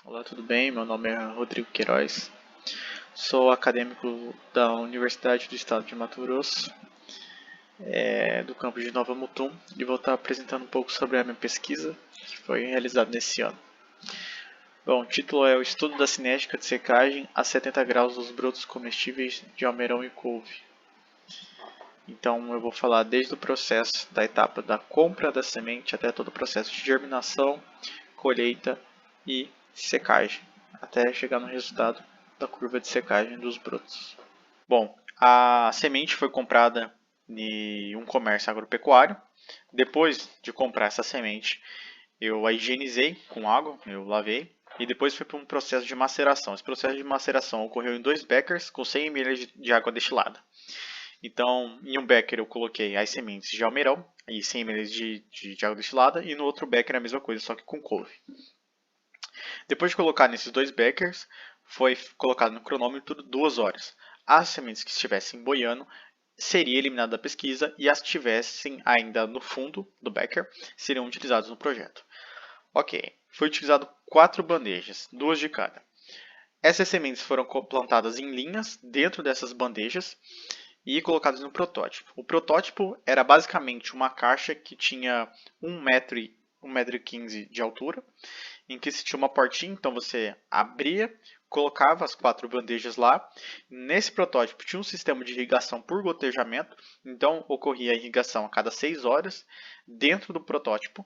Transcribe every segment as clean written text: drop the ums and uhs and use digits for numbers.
Olá, tudo bem? Meu nome é Rodrigo Queiroz. Sou acadêmico da Universidade do Estado de Mato Grosso, do campus de Nova Mutum, e vou estar apresentando um pouco sobre a minha pesquisa que foi realizada nesse ano. Bom, o título é o Estudo da cinética de secagem a 70 graus dos brotos comestíveis de almeirão e couve. Então eu vou falar desde o processo da etapa da compra da semente até todo o processo de germinação, colheita e secagem, até chegar no resultado da curva de secagem dos brotos. Bom, a semente foi comprada em um comércio agropecuário. Depois de comprar essa semente, eu a higienizei com água, eu lavei, e depois foi para um processo de maceração. Esse processo de maceração ocorreu em 2 beckers com 100 ml de água destilada. Então, em um becker eu coloquei as sementes de almeirão e 100 ml de água destilada, e no outro becker a mesma coisa, só que com couve. Depois de colocar nesses 2 beckers, foi colocado no cronômetro 2 horas. As sementes que estivessem boiando seria eliminada da pesquisa, e as que estivessem ainda no fundo do becker seriam utilizadas no projeto. Ok, foi utilizado 4 bandejas, 2 de cada. Essas sementes foram plantadas em linhas dentro dessas bandejas e colocadas no protótipo. O protótipo era basicamente uma caixa que tinha 1,15 m de altura, em que se tinha uma portinha, então você abria, colocava as 4 bandejas lá. Nesse protótipo tinha um sistema de irrigação por gotejamento, então ocorria a irrigação a cada 6 horas dentro do protótipo,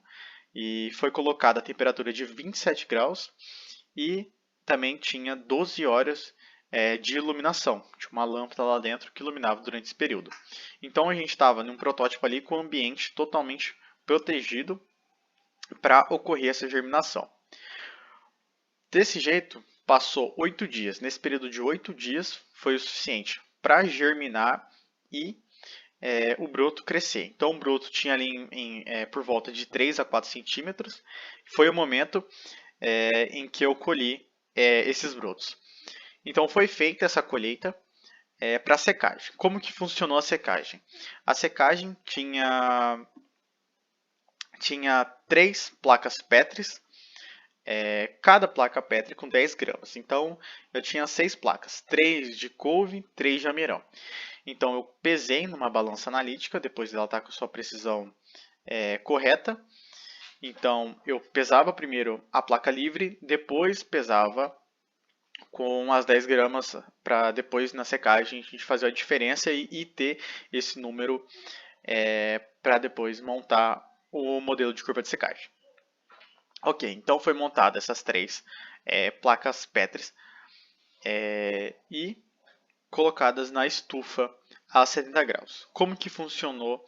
e foi colocada a temperatura de 27 graus e também tinha 12 horas de iluminação. Tinha uma lâmpada lá dentro que iluminava durante esse período. Então a gente estava num protótipo ali com o ambiente totalmente protegido para ocorrer essa germinação. Desse jeito, passou 8 dias. Nesse período de 8 dias foi o suficiente para germinar e o broto crescer. Então o broto tinha ali por volta de 3 a 4 centímetros. Foi o momento em que eu colhi esses brotos. Então foi feita essa colheita para secagem. Como que funcionou a secagem? A secagem tinha 3 placas Petris, cada placa Petri com 10 gramas. Então eu tinha 6 placas, 3 de couve, 3 de almeirão. Então eu pesei numa balança analítica, depois dela estar com sua precisão correta. Então eu pesava primeiro a placa livre, depois pesava com as 10 gramas, para depois na secagem a gente fazer a diferença e ter esse número para depois montar o modelo de curva de secagem. Ok, então foi montada essas 3 placas Petris e colocadas na estufa a 70 graus. Como que funcionou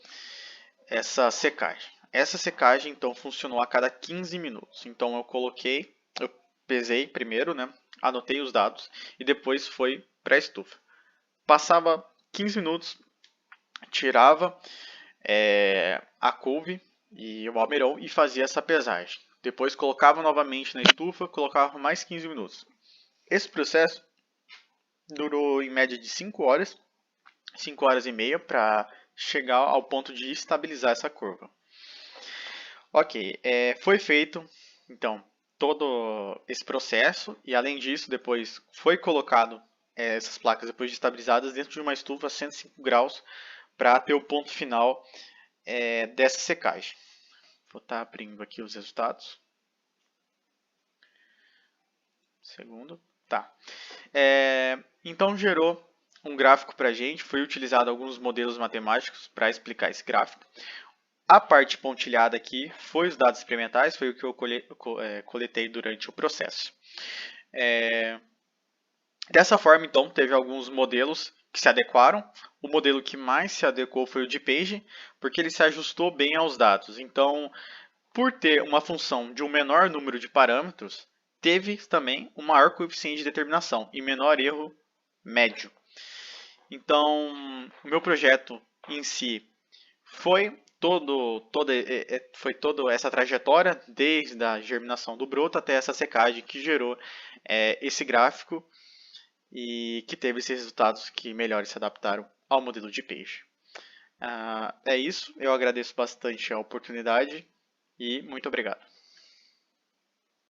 essa secagem? Essa secagem então funcionou a cada 15 minutos. Então eu pesei primeiro, né? Anotei os dados e depois foi para a estufa. Passava 15 minutos, tirava a couve e o almeirão e fazia essa pesagem. Depois colocava novamente na estufa, colocava mais 15 minutos. Esse processo durou em média de 5 horas, 5 horas e meia, para chegar ao ponto de estabilizar essa curva. Ok, foi feito então todo esse processo, e além disso depois foi colocado essas placas depois de estabilizadas dentro de uma estufa a 105 graus para ter o ponto final dessa secagem. Vou estar abrindo aqui os resultados. Segundo. Tá. Então gerou um gráfico para a gente. Foi utilizado alguns modelos matemáticos para explicar esse gráfico. A parte pontilhada aqui foi os dados experimentais, foi o que eu coletei durante o processo. Dessa forma, então, teve alguns modelos que se adequaram. O modelo que mais se adequou foi o de Page, porque ele se ajustou bem aos dados. Então, por ter uma função de um menor número de parâmetros, teve também um maior coeficiente de determinação e menor erro médio. Então, o meu projeto em si foi toda essa trajetória, desde a germinação do broto até essa secagem, que gerou esse gráfico e que teve esses resultados que melhor se adaptaram ao modelo de peixe. É isso, eu agradeço bastante a oportunidade e muito obrigado.